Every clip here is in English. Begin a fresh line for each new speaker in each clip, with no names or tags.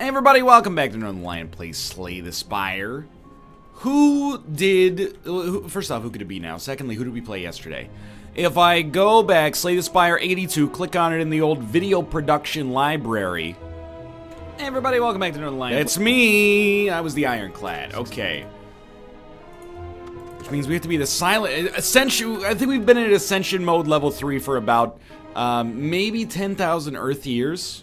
Hey everybody, welcome back to Northernlion plays Slay the Spire. First off, who could it be now? Secondly, who did we play yesterday? If I go back, Slay the Spire 82, click on it in the old video production library. Hey everybody, welcome back to Northernlion. It's me! I was the Ironclad, okay. Which means we have to be the silent... Ascension... I think we've been in Ascension mode level 3 for about, maybe 10,000 Earth years.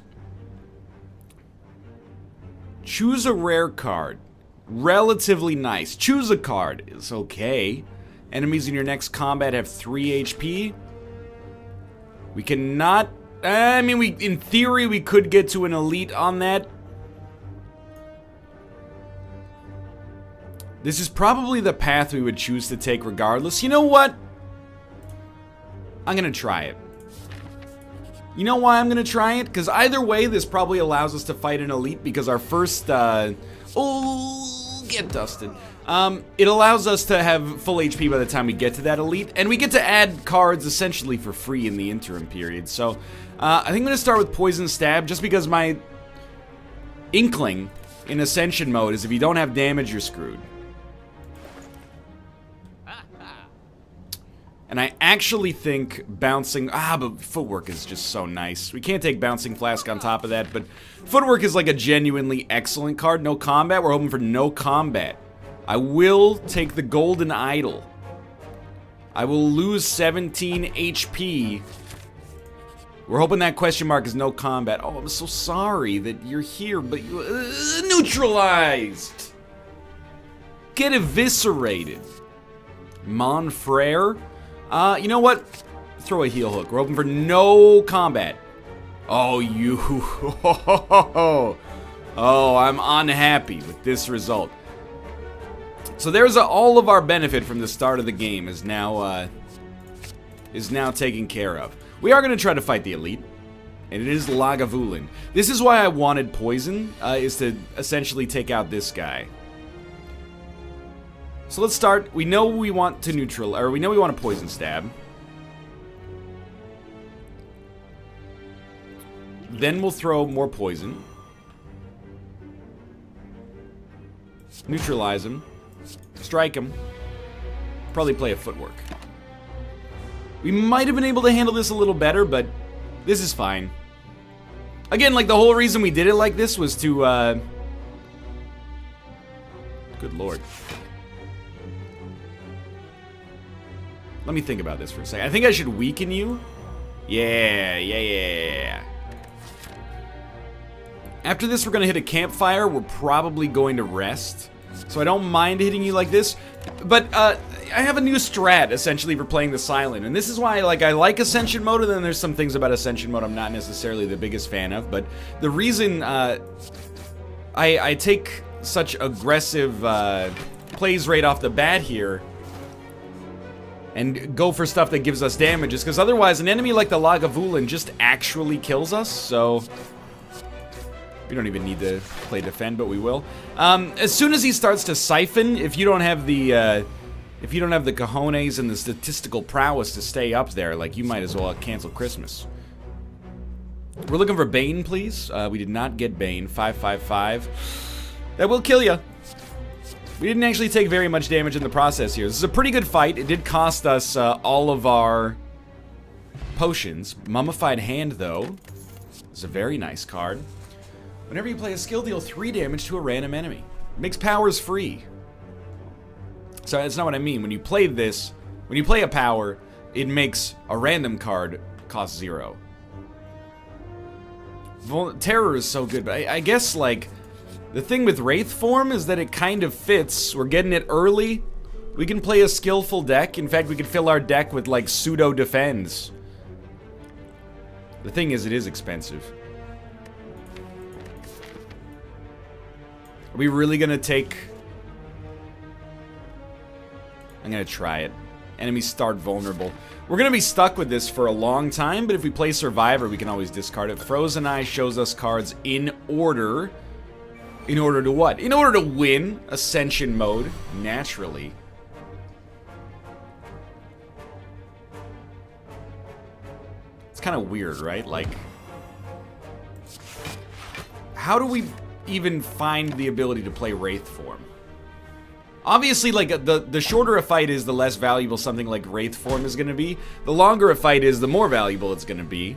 Choose a rare card. Relatively nice. Choose a card. It's okay. Enemies in your next combat have 3 HP. We cannot... I mean, in theory, we could get to an elite on that. This is probably the path we would choose to take regardless. You know what? I'm gonna try it. You know why I'm gonna try it? Because either way, this probably allows us to fight an elite because our first, oh, get dusted. It allows us to have full HP by the time we get to that elite, and we get to add cards essentially for free in the interim period. So, I think I'm gonna start with Poison Stab, just because my inkling in Ascension mode is if you don't have damage, you're screwed. And I actually think bouncing... but footwork is just so nice. We can't take Bouncing Flask on top of that, but footwork is like a genuinely excellent card. No combat. We're hoping for no combat. I will take the Golden Idol. I will lose 17 HP. We're hoping that question mark is no combat. Oh, I'm so sorry that you're here, but you... neutralized! Get eviscerated. Monfrere? You know what? Throw a heel hook. We're hoping for no combat. Oh, you... Oh, I'm unhappy with this result. So there's all of our benefit from the start of the game is now taken care of. We are going to try to fight the elite, and it is Lagavulin. This is why I wanted poison, is to essentially take out this guy. So let's start. We know we want to we know we want a Poison Stab. Then we'll throw more poison. Neutralize him. Strike him. Probably play a Footwork. We might have been able to handle this a little better, but this is fine. Again, like the whole reason we did it like this was to, good lord. Let me think about this for a second. I think I should weaken you. Yeah. After this, we're gonna hit a campfire. We're probably going to rest. So I don't mind hitting you like this. But, I have a new strat, essentially, for playing the Silent. And this is why, I like Ascension mode, and then there's some things about Ascension mode I'm not necessarily the biggest fan of. But the reason, I take such aggressive, plays right off the bat here and go for stuff that gives us damage is because otherwise an enemy like the Lagavulin just actually kills us, so we don't even need to play defend, but we will. As soon as he starts to siphon, if you don't have the cojones and the statistical prowess to stay up there, you might as well cancel Christmas. We're looking for Bane, please. We did not get Bane. 555. That will kill you. We didn't actually take very much damage in the process here. This is a pretty good fight. It did cost us all of our potions. Mummified Hand, though, is a very nice card. Whenever you play a skill, deal 3 damage to a random enemy. It makes powers free. So that's not what I mean. When you play this, when you play a power, it makes a random card cost 0. Terror is so good, but I guess, the thing with Wraith Form is that it kind of fits. We're getting it early. We can play a skillful deck. In fact, we could fill our deck with, pseudo defends. The thing is, it is expensive. Are we really gonna take... I'm gonna try it. Enemies start vulnerable. We're gonna be stuck with this for a long time, but if we play Survivor, we can always discard it. Frozen Eye shows us cards in order... In order to what? In order to win Ascension mode, naturally. It's kind of weird, right? How do we even find the ability to play Wraith form. Obviously, like, the shorter a fight is, the less valuable something like Wraith form is going to be. The longer a fight is, the more valuable it's going to be.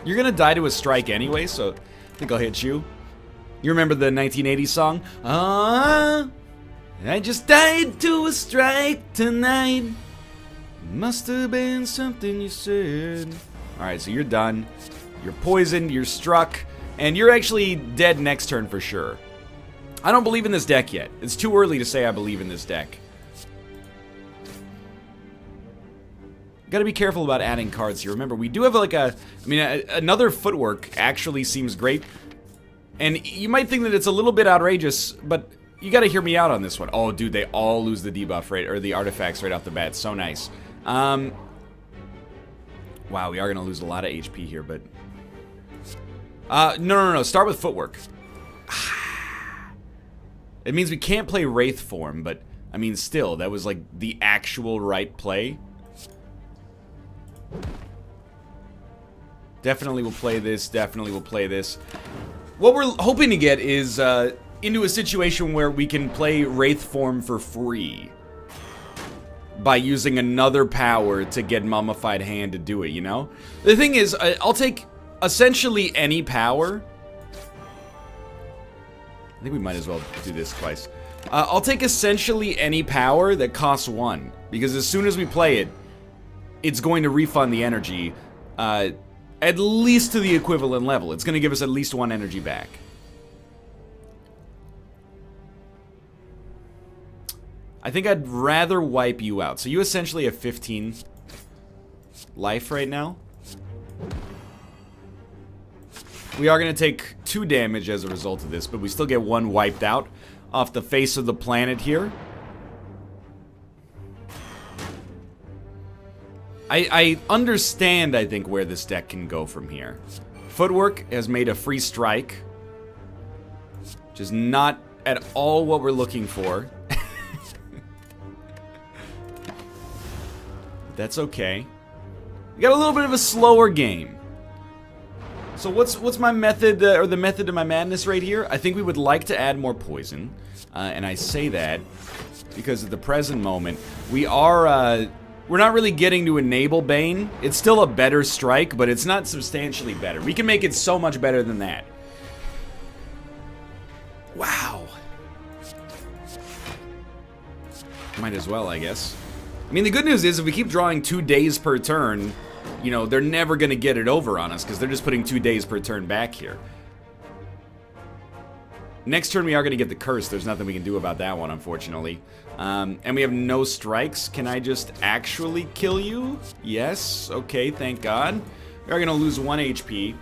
You're going to die to a strike anyway, so I think I'll hit you. You remember the 1980s song? I just died to a strike tonight. Must have been something you said. Alright, so you're done. You're poisoned, you're struck, and you're actually dead next turn for sure. I don't believe in this deck yet. It's too early to say I believe in this deck. Gotta be careful about adding cards here. Remember, we do have like another footwork actually seems great. And you might think that it's a little bit outrageous, but you gotta hear me out on this one. Oh, dude, they all lose the debuff rate, or the artifacts right off the bat. So nice. Wow, we are gonna lose a lot of HP here, but... No. Start with footwork. It means we can't play Wraith form, but, I mean, still, that was like the actual right play. Definitely will play this, definitely will play this. What we're hoping to get is into a situation where we can play Wraith form for free by using another power to get Mummified Hand to do it, you know? The thing is, I'll take essentially any power. I think we might as well do this twice. I'll take essentially any power that costs 1, because as soon as we play it, it's going to refund the energy, at least to the equivalent level. It's going to give us at least 1 energy back. I think I'd rather wipe you out. So you essentially have 15 life right now. We are going to take 2 damage as a result of this, but we still get 1 wiped out off the face of the planet here. I understand, I think, where this deck can go from here. Footwork has made a free strike, which is not at all what we're looking for. That's okay. We got a little bit of a slower game. So what's my method, or the method to my madness right here? I think we would like to add more poison, and I say that because at the present moment we are we're not really getting to enable Bane. It's still a better strike, but it's not substantially better. We can make it so much better than that. Wow. Might as well, I guess. I mean, the good news is if we keep drawing 2 days per turn, you know, they're never going to get it over on us because they're just putting 2 days per turn back here. Next turn we are going to get the curse. There's nothing we can do about that one, unfortunately. And we have no strikes. Can I just actually kill you? Yes. Okay, thank God. We are going to lose 1 HP.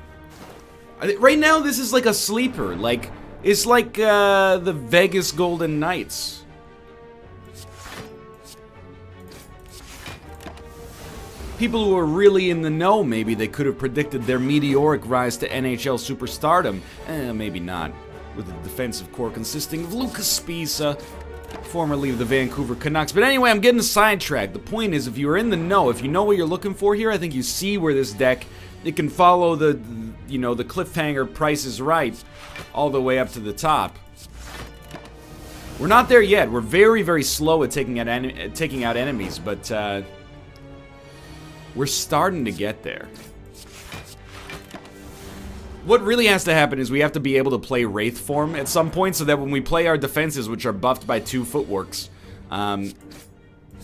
Right now, this is like a sleeper. Like, it's like the Vegas Golden Knights. People who are really in the know, maybe they could have predicted their meteoric rise to NHL superstardom. Maybe not. With a defensive core consisting of Lucas Spisa, formerly of the Vancouver Canucks. But anyway, I'm getting sidetracked. The point is, if you're in the know, if you know what you're looking for here, I think you see where this deck, it can follow the, you know, the cliffhanger Price is Right all the way up to the top. We're not there yet. We're very, very slow at taking out enemies, but we're starting to get there. What really has to happen is we have to be able to play Wraith form at some point so that when we play our defenses, which are buffed by 2 footworks,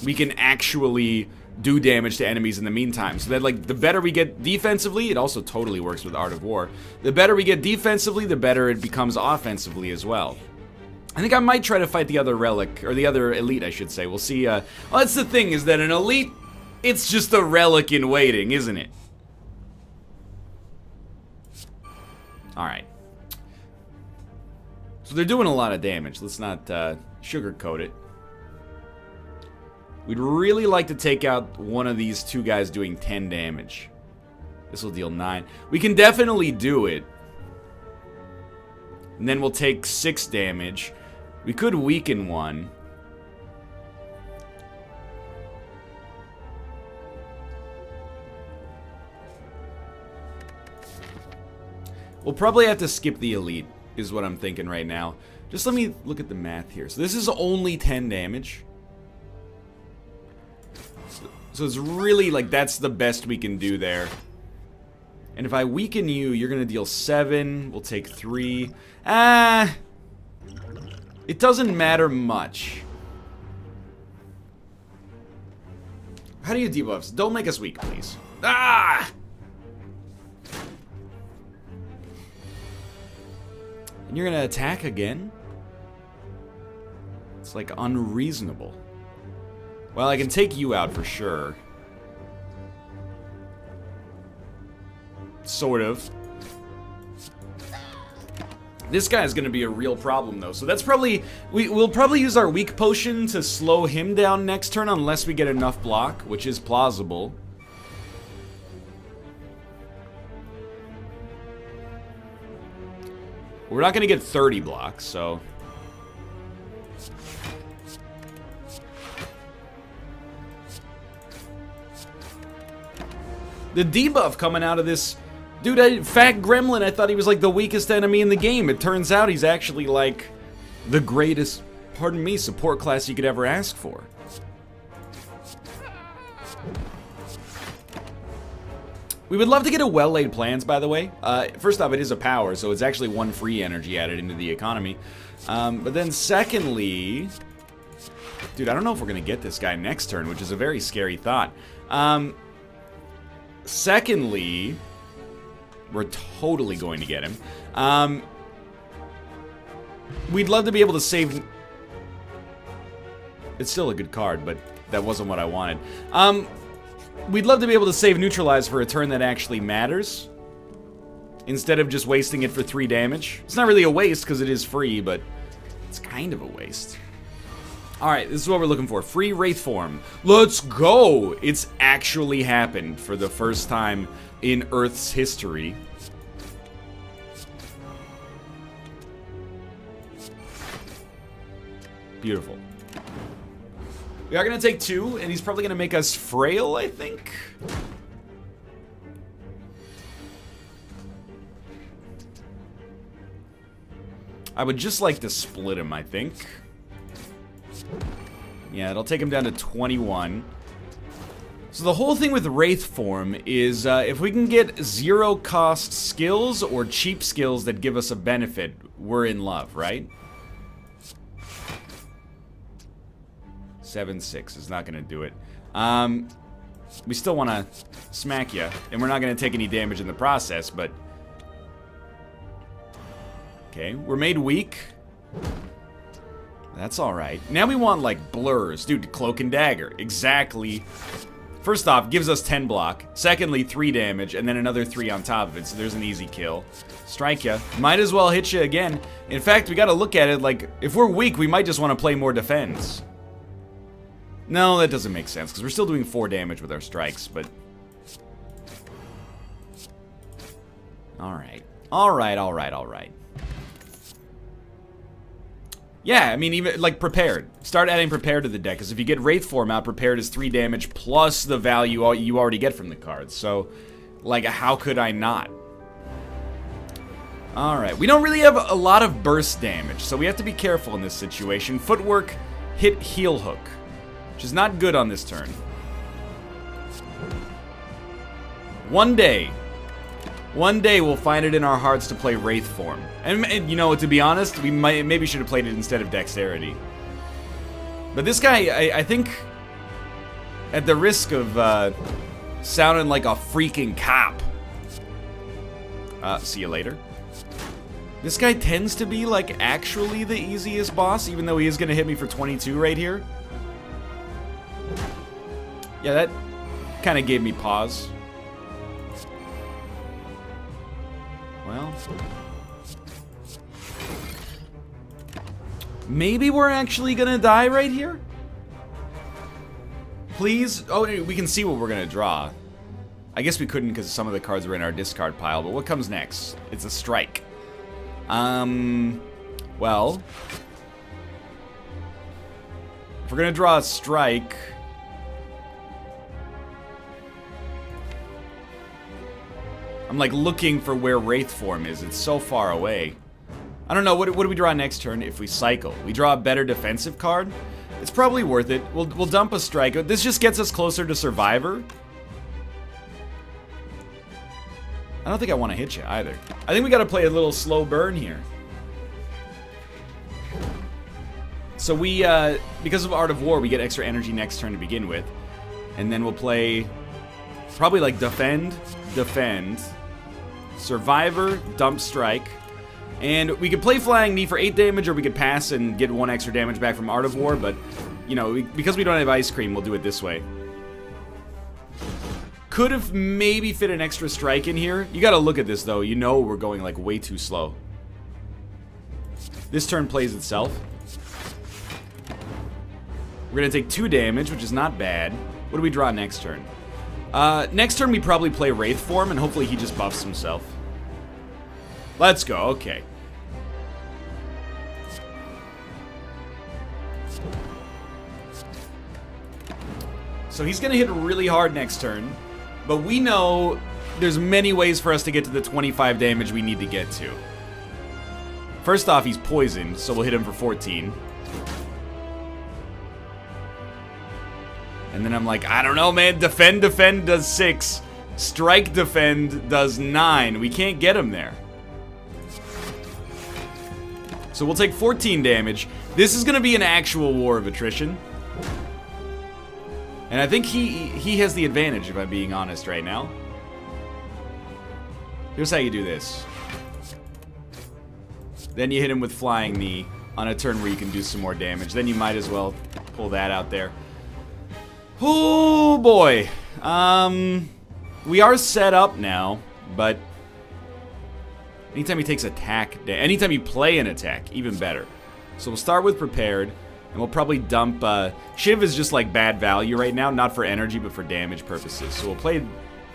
we can actually do damage to enemies in the meantime. So that, like, the better we get defensively, it also totally works with Art of War. The better we get defensively, the better it becomes offensively as well. I think I might try to fight the other relic, or the other elite, I should say. We'll see. Well, that's the thing, is that an elite, it's just a relic in waiting, isn't it? Alright. So they're doing a lot of damage. Let's not sugarcoat it. We'd really like to take out one of these 2 guys doing 10 damage. This will deal 9. We can definitely do it. And then we'll take 6 damage. We could weaken one. We'll probably have to skip the elite, is what I'm thinking right now. Just let me look at the math here. So this is only 10 damage. So it's really like that's the best we can do there. And if I weaken you, you're going to deal 7. We'll take 3. It doesn't matter much. How do you debuffs? Don't make us weak, please. Ah! And you're going to attack again? It's like unreasonable. Well, I can take you out for sure. Sort of. This guy's gonna be a real problem though, so that's probably... We'll probably use our weak potion to slow him down next turn unless we get enough block, which is plausible. We're not gonna get 30 blocks, so... The debuff coming out of this... Dude, Fat Gremlin, I thought he was like the weakest enemy in the game. It turns out he's actually like the greatest, pardon me, support class you could ever ask for. We would love to get a well-laid plans, by the way. First off, it is a power, so it's actually 1 free energy added into the economy. But then secondly... Dude, I don't know if we're going to get this guy next turn, which is a very scary thought. Secondly... We're totally going to get him. We'd love to be able to save... It's still a good card, but that wasn't what I wanted. We'd love to be able to save Neutralize for a turn that actually matters, instead of just wasting it for 3 damage. It's not really a waste, because it is free, but it's kind of a waste. Alright, this is what we're looking for. Free Wraith form. Let's go! It's actually happened for the first time in Earth's history. Beautiful. We are going to take 2, and he's probably going to make us frail, I think. I would just like to split him, I think. Yeah, it'll take him down to 21. So the whole thing with Wraith form is if we can get 0-cost skills or cheap skills that give us a benefit, we're in love, right? 7-6 is not going to do it. We still want to smack you, and we're not going to take any damage in the process, but... Okay, we're made weak. That's alright. Now we want, like, blurs. Dude, Cloak and Dagger. Exactly. First off, gives us 10 block. Secondly, 3 damage, and then another 3 on top of it, so there's an easy kill. Strike ya. Might as well hit you again. In fact, we gotta look at it like, if we're weak, we might just want to play more defense. No, that doesn't make sense, because we're still doing 4 damage with our strikes, but... Alright. Alright. Yeah, I mean, even, like, Prepared. Start adding Prepared to the deck, because if you get Wraith form out, Prepared is 3 damage plus the value you already get from the cards. So, like, how could I not? Alright, we don't really have a lot of burst damage, so we have to be careful in this situation. Footwork, hit Heel Hook, which is not good on this turn. One day we'll find it in our hearts to play Wraith form. And you know, to be honest, we maybe should have played it instead of Dexterity. But this guy, I think, at the risk of sounding like a freaking cop. See you later. This guy tends to be, like, actually the easiest boss, even though he is going to hit me for 22 right here. Yeah, that kind of gave me pause. Well, maybe we're actually gonna die right here? Please? Oh, we can see what we're gonna draw. I guess we couldn't because some of the cards were in our discard pile, but what comes next? It's a strike. Well, If we're gonna draw a strike... I'm like looking for where Wraith form is. It's so far away. I don't know, what do we draw next turn if we cycle? We draw a better defensive card? It's probably worth it. We'll dump a strike. This just gets us closer to Survivor. I don't think I want to hit you either. I think we gotta play a little slow burn here. So we, because of Art of War, we get extra energy next turn to begin with. And then we'll play probably like defend, Survivor, dump strike. And we could play Flying Knee for 8 damage, or we could pass and get 1 extra damage back from Art of War, but, you know, because we don't have Ice Cream, we'll do it this way. Could have maybe fit an extra strike in here. You gotta look at this, though. You know we're going, like, way too slow. This turn plays itself. We're gonna take 2 damage, which is not bad. What do we draw next turn? Next turn we probably play Wraith form, and hopefully he just buffs himself. Let's go, okay. So he's gonna hit really hard next turn, but we know there's many ways for us to get to the 25 damage we need to get to. First off, he's poisoned, so we'll hit him for 14. And then I'm like, I don't know, man. Defend does 6. Strike defend does 9. We can't get him there. So we'll take 14 damage. This is going to be an actual war of attrition. And I think he has the advantage, if I'm being honest right now. Here's how you do this. Then you hit him with Flying Knee on a turn where you can do some more damage. Then you might as well pull that out there. Oh boy. We are set up now, but anytime he takes attack, anytime you play an attack, even better. So we'll start with prepared, and we'll probably dump, Shiv is just like bad value right now, not for energy, but for damage purposes. So we'll play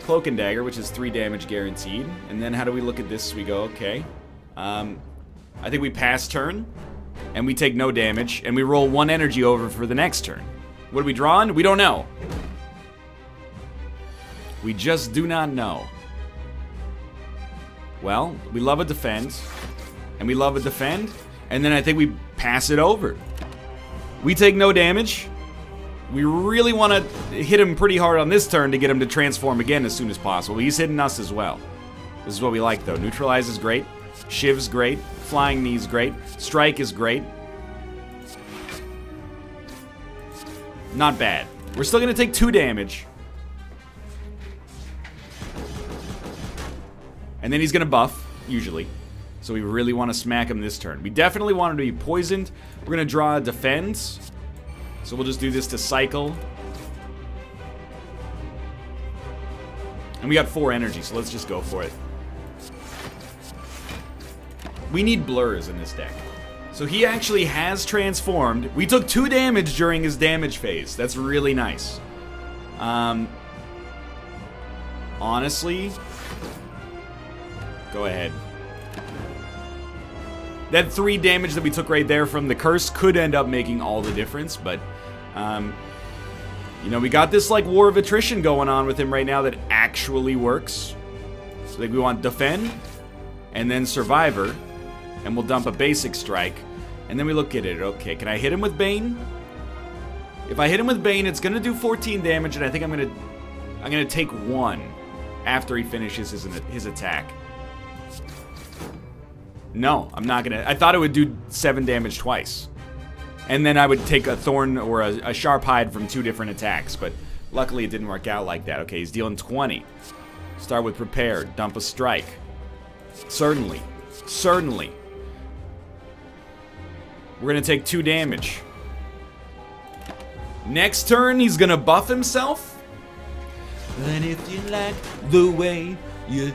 Cloak and Dagger, which is 3 damage guaranteed. And then how do we look at this? We go, okay. I think we pass turn, and we take no damage, and we roll 1 energy over for the next turn. What are we drawing? We don't know. We just do not know. Well, we love a defend, and we love a defend, and then I think we pass it over. We take no damage. We really want to hit him pretty hard on this turn to get him to transform again as soon as possible. He's hitting us as well. This is what we like, though. Neutralize is great. Shiv's great. Flying Knee's great. Strike is great. Not bad. We're still going to take 2 damage. And then he's going to buff, usually. So we really want to smack him this turn. We definitely want him to be poisoned. We're going to draw a defense. So we'll just do this to cycle. And we got 4 energy, so let's just go for it. We need blurs in this deck. So he actually has transformed. We took 2 damage during his damage phase. That's really nice. Honestly, go ahead. That 3 damage that we took right there from the curse could end up making all the difference, but, you know, we got this, like, war of attrition going on with him right now that actually works. So, like, we want defend, and then survivor, and we'll dump a basic strike, and then we look at it. Okay, can I hit him with Bane? If I hit him with Bane, it's gonna do 14 damage, and I think I'm gonna take 1 after he finishes his attack. No, I'm not gonna. I thought it would do 7 damage twice. And then I would take a thorn or a sharp hide from 2 different attacks, but luckily it didn't work out like that. Okay, he's dealing 20. Start with prepared, dump a strike. Certainly. Certainly. We're gonna take 2 damage. Next turn, he's gonna buff himself. And if you like the way you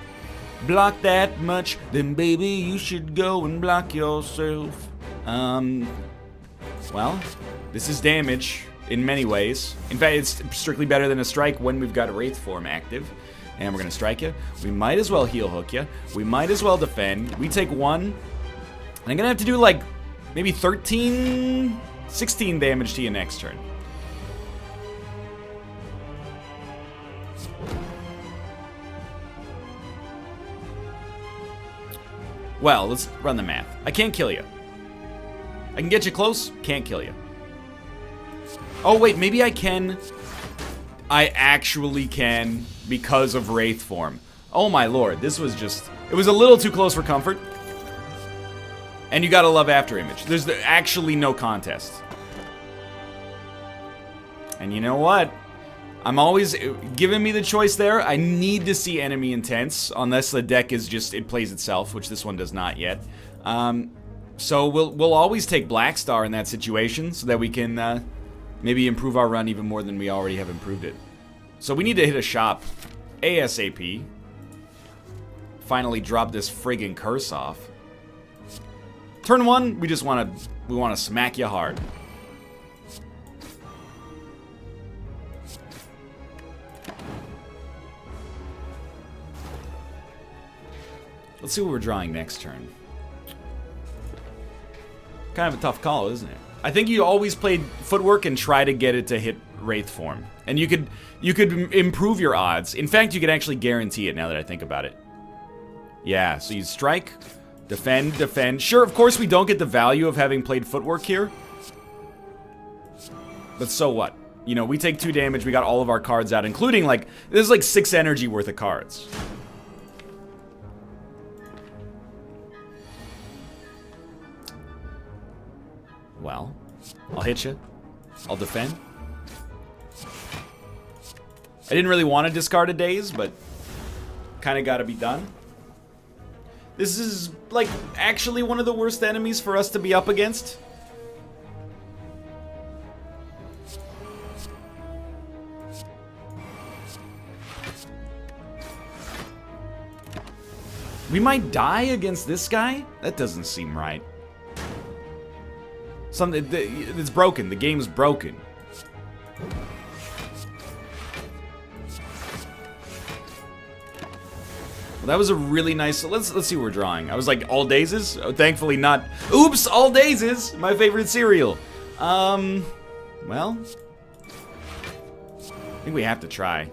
block that much, then baby you should go and block yourself. Well, this is damage in many ways. In fact, it's strictly better than a strike when we've got a Wraith form active. And we're gonna strike you. We might as well heal hook you. We might as well defend. We take 1. And I'm gonna have to do like maybe 13 16 damage to you next turn. Well, let's run the math. I can't kill you. I can get you close, can't kill you. Oh, wait, maybe I can. I actually can because of Wraith form. Oh my lord, this was just... It was a little too close for comfort. And you gotta love After Image. There's actually no contest. And you know what? I'm always giving me the choice there. I need to see enemy intense, unless the deck is just, it plays itself, which this one does not yet. So we'll always take Black Star in that situation, so that we can maybe improve our run even more than we already have improved it. So we need to hit a shop ASAP. Finally drop this friggin' curse off. Turn 1, we want to smack you hard. Let's see what we're drawing next turn. Kind of a tough call, isn't it? I think you always played Footwork and try to get it to hit Wraith form. And you could improve your odds. In fact, you could actually guarantee it now that I think about it. Yeah, so you strike, defend, defend. Sure, of course we don't get the value of having played Footwork here. But so what? You know, we take 2 damage, we got all of our cards out, including like, this is like 6 energy worth of cards. Well, I'll hit you. I'll defend. I didn't really want to discard a Daze, but kind of got to be done. This is, like, actually one of the worst enemies for us to be up against. We might die against this guy? That doesn't seem right. Something, it's broken. The game's broken. Well, that was a really nice... Let's see what we're drawing. I was like, all dazes? Oh, thankfully not. Oops, all dazes! My favorite cereal. Well... I think we have to try.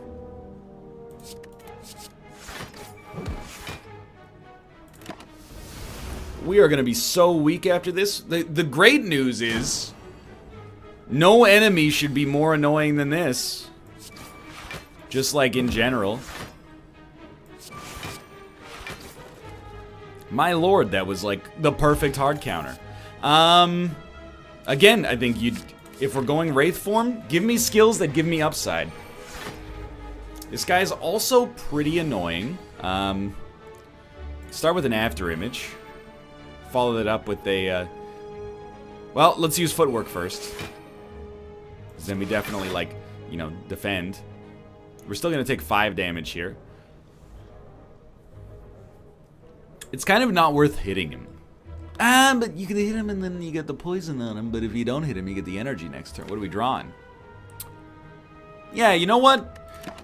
We are going to be so weak after this. The great news is, no enemy should be more annoying than this. Just like in general. My lord, that was like the perfect hard counter. Again, I think if we're going Wraith form, give me skills that give me upside. This guy's also pretty annoying. Start with an After Image. Follow that up with a, well, let's use Footwork first. Because then we definitely, like, you know, defend. We're still going to take 5 damage here. It's kind of not worth hitting him. But you can hit him and then you get the poison on him. But if you don't hit him, you get the energy next turn. What are we drawing? Yeah, you know what?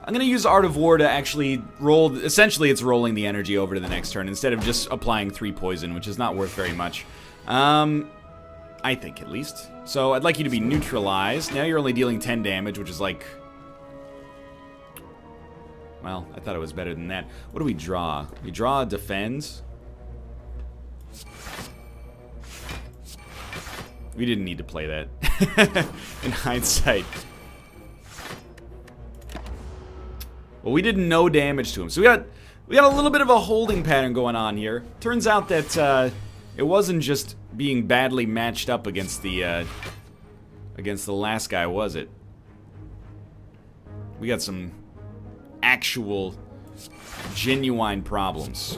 I'm going to use Art of War to actually roll... Essentially, it's rolling the energy over to the next turn instead of just applying 3 poison, which is not worth very much. I think, at least. So, I'd like you to be neutralized. Now you're only dealing 10 damage, which is like... Well, I thought it was better than that. What do we draw? We draw a defend. We didn't need to play that. In hindsight. Well, we did no damage to him. So we got a little bit of a holding pattern going on here. Turns out that it wasn't just being badly matched up against the last guy, was it? We got some actual genuine problems.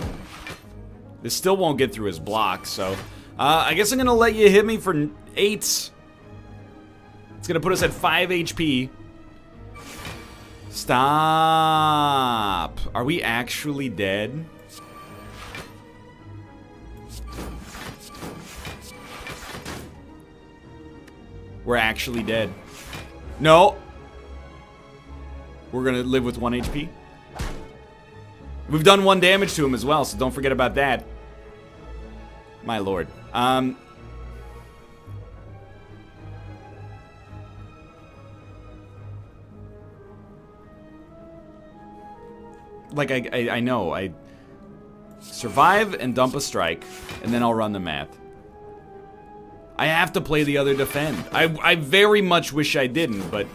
This still won't get through his block, so I guess I'm gonna let you hit me for 8. It's gonna put us at 5 HP. Stop. Are we actually dead? We're actually dead. No. We're gonna live with 1 HP. We've done 1 damage to him as well, so don't forget about that. My lord. like, I know. I survive and dump a strike, and then I'll run the math. I have to play the other defend. I very much wish I didn't, but...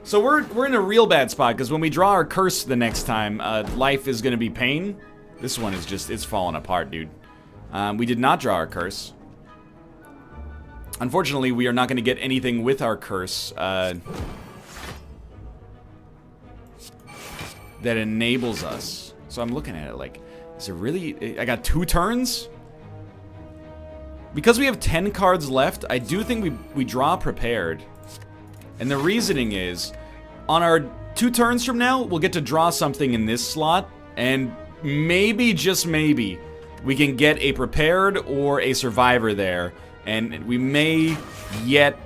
So we're in a real bad spot, because when we draw our curse the next time, life is going to be pain. This one is just, it's falling apart, dude. We did not draw our curse. Unfortunately, we are not going to get anything with our curse that enables us. So I'm looking at it like, is it really... I got 2 turns? Because we have 10 cards left, I do think we draw prepared. And the reasoning is, on our 2 turns from now, we'll get to draw something in this slot, and maybe, just maybe, we can get a prepared or a survivor there, and we may yet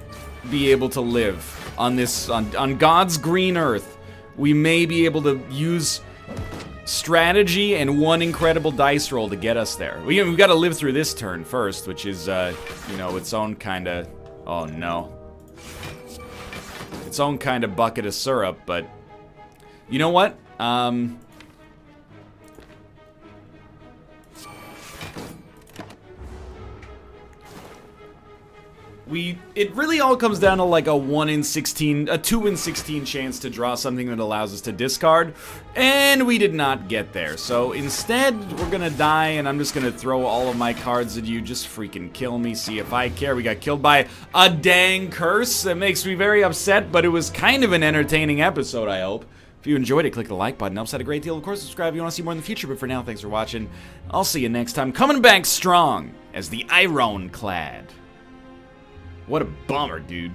be able to live on this, on God's green earth. We may be able to use strategy and 1 incredible dice roll to get us there. We've got to live through this turn first, which is, you know, its own kind of... Oh, no. Its own kind of bucket of syrup, but... You know what? It really all comes down to like a 1 in 16, a 2 in 16 chance to draw something that allows us to discard, and we did not get there. So instead, we're gonna die, and I'm just gonna throw all of my cards at you. Just freaking kill me, see if I care. We got killed by a dang curse. That makes me very upset, but it was kind of an entertaining episode, I hope. If you enjoyed it, click the like button. Helps out a great deal. Of course, subscribe if you want to see more in the future. But for now, thanks for watching. I'll see you next time. Coming back strong as the Ironclad. What a bummer, dude.